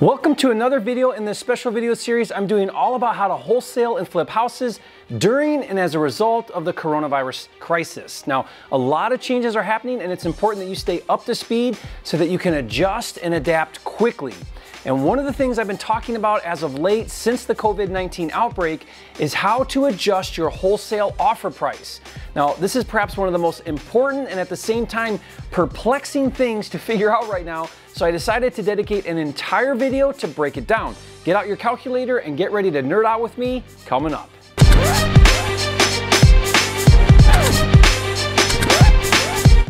Welcome to another video in this special video series. I'm doing all about how to wholesale and flip houses during and as a result of the coronavirus crisis. Now, a lot of changes are happening and it's important that you stay up to speed so that you can adjust and adapt quickly. And one of the things I've been talking about as of late since the COVID-19 outbreak is how to adjust your wholesale offer price. Now, this is perhaps one of the most important and at the same time perplexing things to figure out right now, so I decided to dedicate an entire video to break it down. Get out your calculator and get ready to nerd out with me coming up.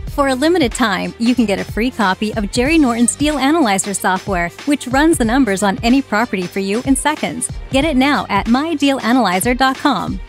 For a limited time, you can get a free copy of Jerry Norton's Deal Analyzer software, which runs the numbers on any property for you in seconds. Get it now at mydealanalyzer.com.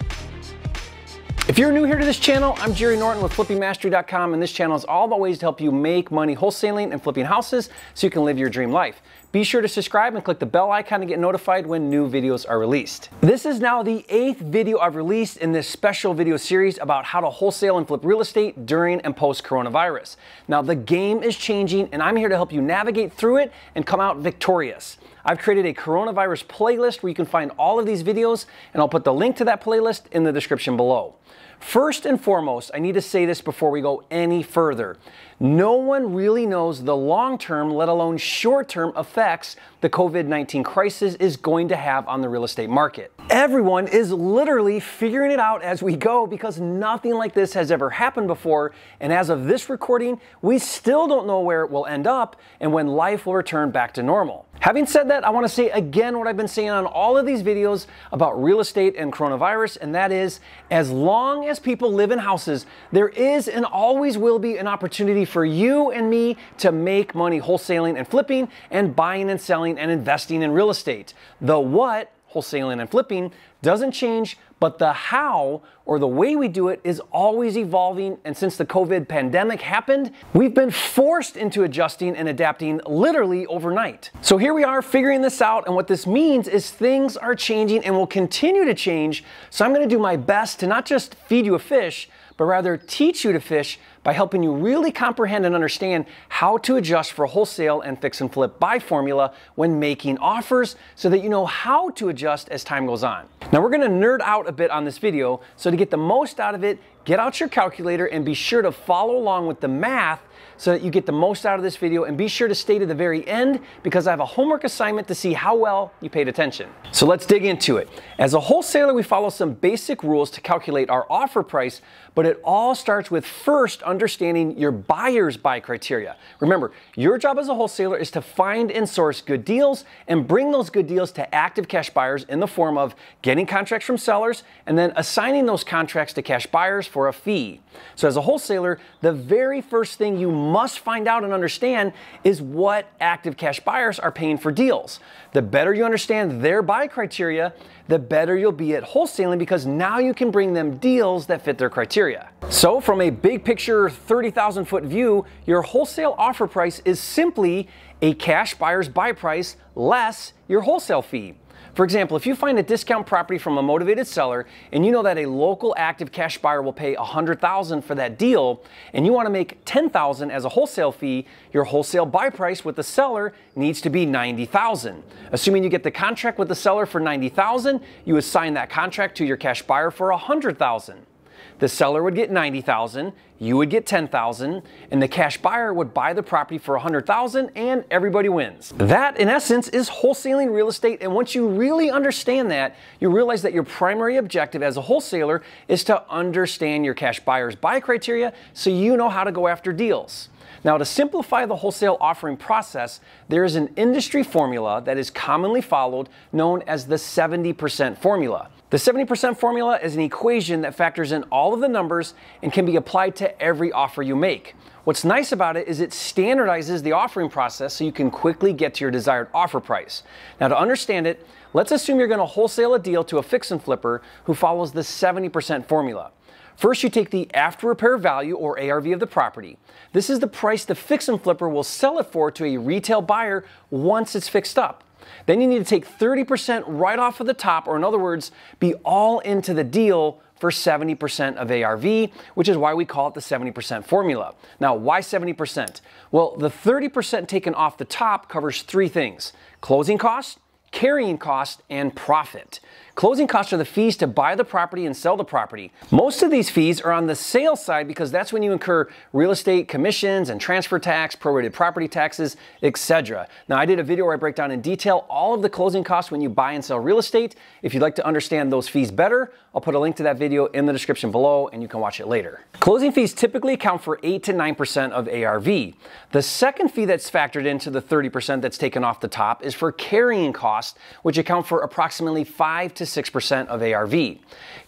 If you're new here to this channel, I'm Jerry Norton with FlippingMastery.com, and this channel is all about ways to help you make money wholesaling and flipping houses so you can live your dream life. Be sure to subscribe and click the bell icon to get notified when new videos are released. This is now the 8th video I've released in this special video series about how to wholesale and flip real estate during and post coronavirus. Now, the game is changing and I'm here to help you navigate through it and come out victorious. I've created a coronavirus playlist where you can find all of these videos, and I'll put the link to that playlist in the description below. First and foremost, I need to say this before we go any further. No one really knows the long-term, let alone short-term effects the COVID-19 crisis is going to have on the real estate market. Everyone is literally figuring it out as we go because nothing like this has ever happened before, and as of this recording, we still don't know where it will end up and when life will return back to normal. Having said that, I want to say again what I've been saying on all of these videos about real estate and coronavirus, and that is, as long as people live in houses, there is and always will be an opportunity for you and me to make money wholesaling and flipping and buying and selling and investing in real estate. The what, wholesaling and flipping, doesn't change, but the how, or the way we do it, is always evolving, and since the COVID pandemic happened, we've been forced into adjusting and adapting literally overnight. So here we are figuring this out, and what this means is things are changing and will continue to change, so I'm gonna do my best to not just feed you a fish, but rather teach you to fish by helping you really comprehend and understand how to adjust for wholesale and fix and flip buy formula when making offers so that you know how to adjust as time goes on. Now we're gonna nerd out a bit on this video, so to get the most out of it, get out your calculator and be sure to follow along with the math so that you get the most out of this video, and be sure to stay to the very end because I have a homework assignment to see how well you paid attention. So let's dig into it. As a wholesaler, we follow some basic rules to calculate our offer price, but it all starts with first understanding your buyer's buy criteria. Remember, your job as a wholesaler is to find and source good deals and bring those good deals to active cash buyers in the form of getting contracts from sellers and then assigning those contracts to cash buyers for a fee. So as a wholesaler, the very first thing you must find out and understand is what active cash buyers are paying for deals. The better you understand their buy criteria, the better you'll be at wholesaling because now you can bring them deals that fit their criteria. So from a big picture 30,000 foot view, your wholesale offer price is simply a cash buyer's buy price less your wholesale fee. For example, if you find a discount property from a motivated seller and you know that a local active cash buyer will pay $100,000 for that deal and you want to make $10,000 as a wholesale fee, your wholesale buy price with the seller needs to be $90,000. Assuming you get the contract with the seller for $90,000, you assign that contract to your cash buyer for $100,000. The seller would get $90,000, you would get $10,000, and the cash buyer would buy the property for $100,000, and everybody wins. That, in essence, is wholesaling real estate, and once you really understand that, you realize that your primary objective as a wholesaler is to understand your cash buyer's buy criteria so you know how to go after deals. Now, to simplify the wholesale offering process, there is an industry formula that is commonly followed known as the 70% formula. The 70% formula is an equation that factors in all of the numbers and can be applied to every offer you make. What's nice about it is it standardizes the offering process so you can quickly get to your desired offer price. Now, to understand it, let's assume you're going to wholesale a deal to a fix and flipper who follows the 70% formula. First, you take the after repair value, or ARV, of the property. This is the price the fix and flipper will sell it for to a retail buyer once it's fixed up. Then you need to take 30% right off of the top, or in other words, be all into the deal for 70% of ARV, which is why we call it the 70% formula. Now, why 70%? Well, the 30% taken off the top covers three things: closing costs, carrying cost, and profit. Closing costs are the fees to buy the property and sell the property. Most of these fees are on the sales side because that's when you incur real estate commissions and transfer tax, prorated property taxes, etc. Now, I did a video where I break down in detail all of the closing costs when you buy and sell real estate. If you'd like to understand those fees better, I'll put a link to that video in the description below and you can watch it later. Closing fees typically account for 8 to 9% of ARV. The second fee that's factored into the 30% that's taken off the top is for carrying costs, which account for approximately 5 to 6% of ARV.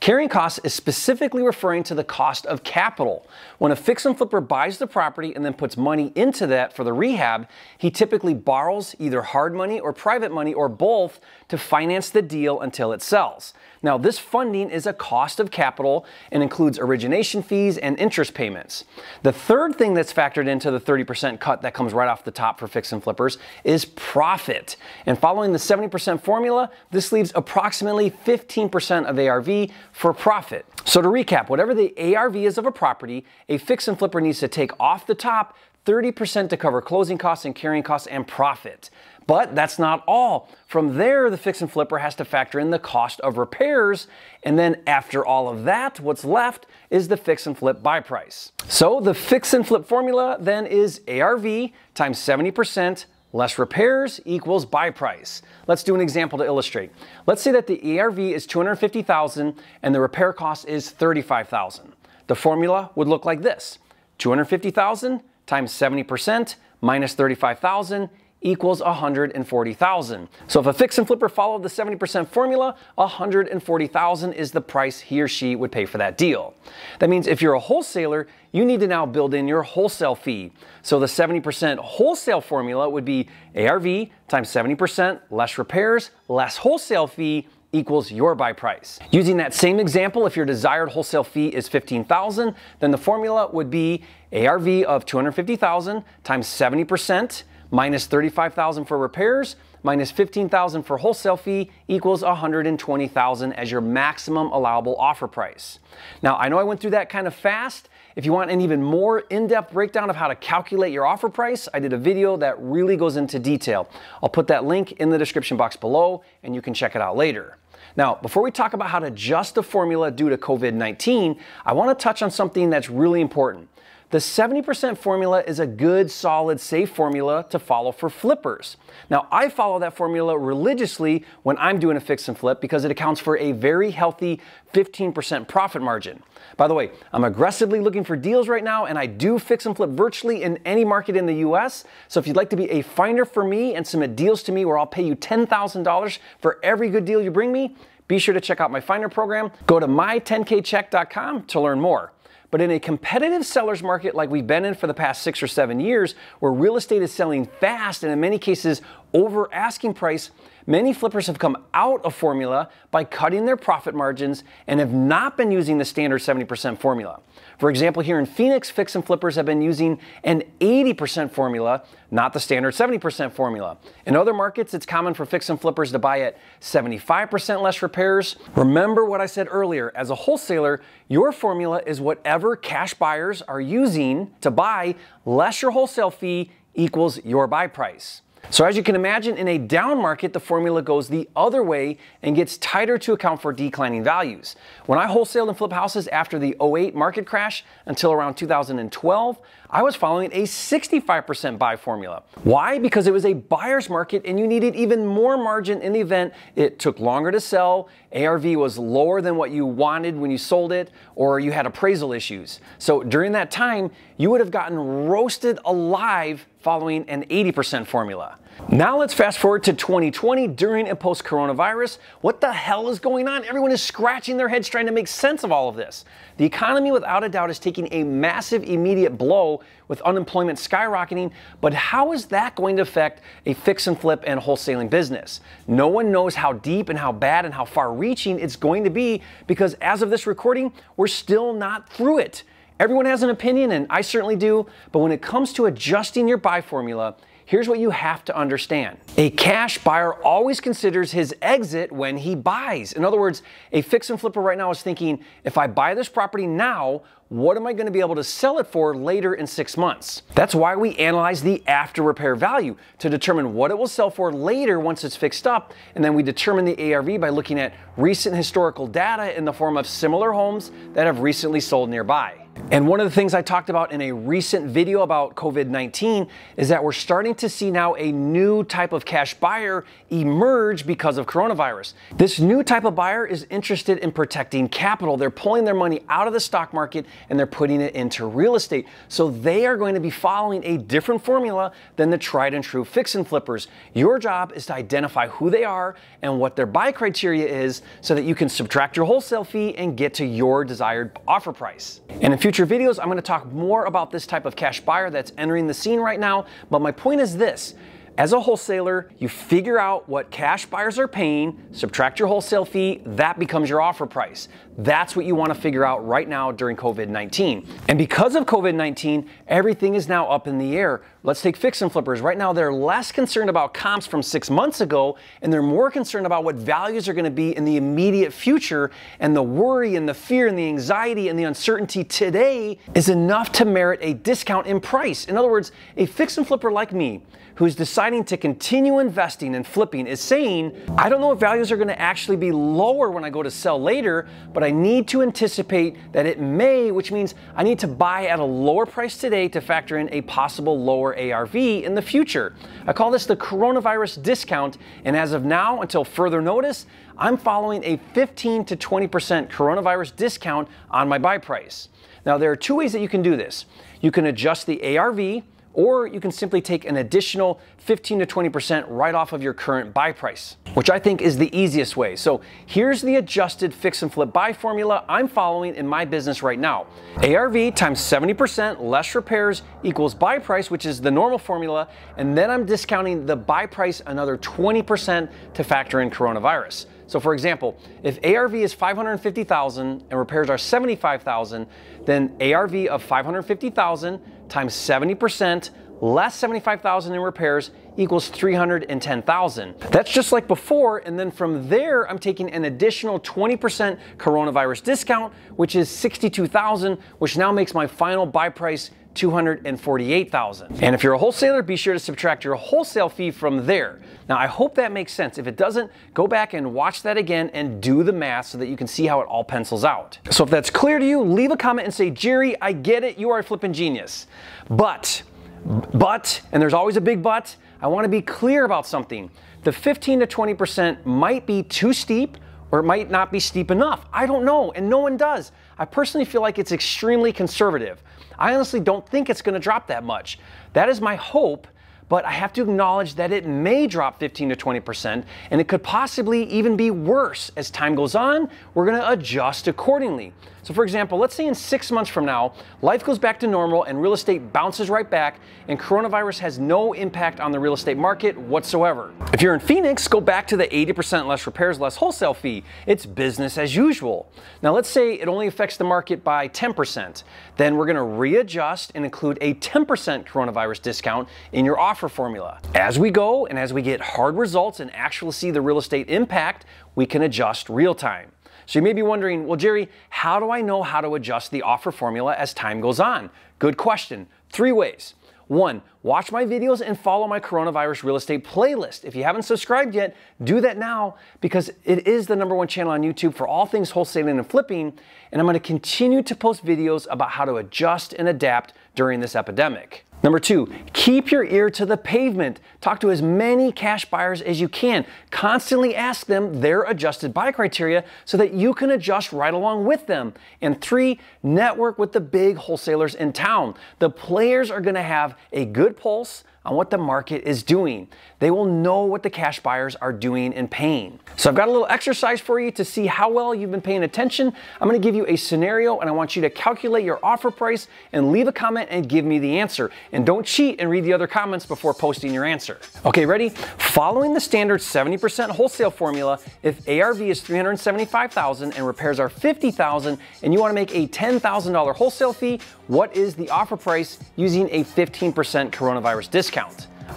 Carrying costs is specifically referring to the cost of capital. When a fix and flipper buys the property and then puts money into that for the rehab, he typically borrows either hard money or private money or both to finance the deal until it sells. Now, this funding is a cost of capital and includes origination fees and interest payments. The third thing that's factored into the 30% cut that comes right off the top for fix and flippers is profit. And following the 70% formula, this leaves approximately 15% of ARV for profit. So to recap, whatever the ARV is of a property, a fix and flipper needs to take off the top 30% to cover closing costs and carrying costs and profit. But that's not all. From there, the fix and flipper has to factor in the cost of repairs, and then after all of that, what's left is the fix and flip buy price. So the fix and flip formula then is ARV times 70% less repairs equals buy price. Let's do an example to illustrate. Let's say that the ARV is $250,000 and the repair cost is $35,000. The formula would look like this: $250,000 times 70% minus $35,000 equals $140,000. So if a fix and flipper followed the 70% formula, $140,000 is the price he or she would pay for that deal. That means if you're a wholesaler, you need to now build in your wholesale fee. So the 70% wholesale formula would be ARV times 70% less repairs less wholesale fee equals your buy price. Using that same example, if your desired wholesale fee is $15,000, then the formula would be ARV of $250,000 times 70% minus $35,000 for repairs, minus $15,000 for wholesale fee equals $120,000 as your maximum allowable offer price. Now, I know I went through that kind of fast. If you want an even more in-depth breakdown of how to calculate your offer price, I did a video that really goes into detail. I'll put that link in the description box below and you can check it out later. Now, before we talk about how to adjust the formula due to COVID-19, I want to touch on something that's really important. The 70% formula is a good, solid, safe formula to follow for flippers. Now, I follow that formula religiously when I'm doing a fix and flip because it accounts for a very healthy 15% profit margin. By the way, I'm aggressively looking for deals right now, and I do fix and flip virtually in any market in the US. So if you'd like to be a finder for me and submit deals to me where I'll pay you $10,000 for every good deal you bring me, be sure to check out my finder program. Go to my10kcheck.com to learn more. But in a competitive seller's market like we've been in for the past 6 or 7 years, where real estate is selling fast and in many cases over asking price, many flippers have come out of formula by cutting their profit margins and have not been using the standard 70% formula. For example, here in Phoenix, fix and flippers have been using an 80% formula, not the standard 70% formula. In other markets, it's common for fix and flippers to buy at 75% less repairs. Remember what I said earlier, as a wholesaler, your formula is whatever cash buyers are using to buy less your wholesale fee equals your buy price. So as you can imagine, in a down market, the formula goes the other way and gets tighter to account for declining values. When I wholesaled and flipped houses after the 2008 market crash until around 2012, I was following a 65% buy formula. Why? Because it was a buyer's market and you needed even more margin in the event it took longer to sell, ARV was lower than what you wanted when you sold it, or you had appraisal issues. So during that time, you would have gotten roasted alive following an 80% formula. Now let's fast forward to 2020 during and post coronavirus. What the hell is going on? Everyone is scratching their heads trying to make sense of all of this. The economy without a doubt is taking a massive immediate blow with unemployment skyrocketing, but how is that going to affect a fix and flip and wholesaling business? No one knows how deep and how bad and how far reaching it's going to be because as of this recording, we're still not through it. Everyone has an opinion, and I certainly do, but when it comes to adjusting your buy formula, here's what you have to understand. A cash buyer always considers his exit when he buys. In other words, a fix and flipper right now is thinking, if I buy this property now, what am I going to be able to sell it for later in 6 months? That's why we analyze the after repair value to determine what it will sell for later once it's fixed up, and then we determine the ARV by looking at recent historical data in the form of similar homes that have recently sold nearby. And one of the things I talked about in a recent video about COVID-19 is that we're starting to see now a new type of cash buyer emerge because of coronavirus. This new type of buyer is interested in protecting capital. They're pulling their money out of the stock market and they're putting it into real estate. So they are going to be following a different formula than the tried and true fix and flippers. Your job is to identify who they are and what their buy criteria is so that you can subtract your wholesale fee and get to your desired offer price. And in future videos, I'm going to talk more about this type of cash buyer that's entering the scene right now. But my point is this. As a wholesaler, you figure out what cash buyers are paying, subtract your wholesale fee, that becomes your offer price. That's what you want to figure out right now during COVID-19. And because of COVID-19, everything is now up in the air. Let's take fix and flippers. Right now, they're less concerned about comps from 6 months ago, and they're more concerned about what values are going to be in the immediate future. And the worry and the fear and the anxiety and the uncertainty today is enough to merit a discount in price. In other words, a fix and flipper like me, who's deciding to continue investing and flipping, is saying, I don't know if values are going to actually be lower when I go to sell later, but I need to anticipate that it may, which means I need to buy at a lower price today to factor in a possible lower ARV in the future. I call this the coronavirus discount, and as of now, until further notice, I'm following a 15 to 20% coronavirus discount on my buy price. Now, there are two ways that you can do this. You can adjust the ARV, or you can simply take an additional 15 to 20% right off of your current buy price, which I think is the easiest way. So here's the adjusted fix and flip buy formula I'm following in my business right now. ARV times 70% less repairs equals buy price, which is the normal formula, and then I'm discounting the buy price another 20% to factor in coronavirus. So for example, if ARV is $550,000 and repairs are $75,000, then ARV of $550,000 times 70% less $75,000 in repairs equals $310,000. That's just like before, and then from there, I'm taking an additional 20% coronavirus discount, which is $62,000, which now makes my final buy price $248,000. And if you're a wholesaler, be sure to subtract your wholesale fee from there. Now, I hope that makes sense. If it doesn't, go back and watch that again and do the math so that you can see how it all pencils out. So if that's clear to you, leave a comment and say, Jerry, I get it, you are a flipping genius. But, and there's always a big but, I want to be clear about something. The 15 to 20% might be too steep, or it might not be steep enough. I don't know, and no one does. I personally feel like it's extremely conservative. I honestly don't think it's going to drop that much. That is my hope, but I have to acknowledge that it may drop 15 to 20%, and it could possibly even be worse. As time goes on, we're going to adjust accordingly. So for example, let's say in 6 months from now, life goes back to normal and real estate bounces right back and coronavirus has no impact on the real estate market whatsoever. If you're in Phoenix, go back to the 80% less repairs, less wholesale fee. It's business as usual. Now let's say it only affects the market by 10%. Then we're gonna readjust and include a 10% coronavirus discount in your offer formula. As we go and as we get hard results and actually see the real estate impact, we can adjust real time. So you may be wondering, well, Jerry, how do I know how to adjust the offer formula as time goes on? Good question. 3 ways. 1, watch my videos and follow my coronavirus real estate playlist. If you haven't subscribed yet, do that now because it is the #1 channel on YouTube for all things wholesaling and flipping, and I'm going to continue to post videos about how to adjust and adapt during this epidemic. 2, keep your ear to the pavement. Talk to as many cash buyers as you can. Constantly ask them their adjusted buy criteria so that you can adjust right along with them. And 3, network with the big wholesalers in town. The players are going to have a good pulse on what the market is doing. They will know what the cash buyers are doing and paying. So I've got a little exercise for you to see how well you've been paying attention. I'm going to give you a scenario and I want you to calculate your offer price and leave a comment and give me the answer. And don't cheat and read the other comments before posting your answer. Okay, ready? Following the standard 70% wholesale formula, if ARV is $375,000 and repairs are $50,000 and you want to make a $10,000 wholesale fee, what is the offer price using a 15% coronavirus discount?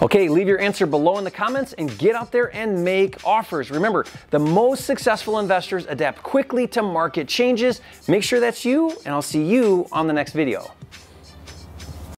Okay, leave your answer below in the comments and get out there and make offers. Remember, the most successful investors adapt quickly to market changes. Make sure that's you, and I'll see you on the next video.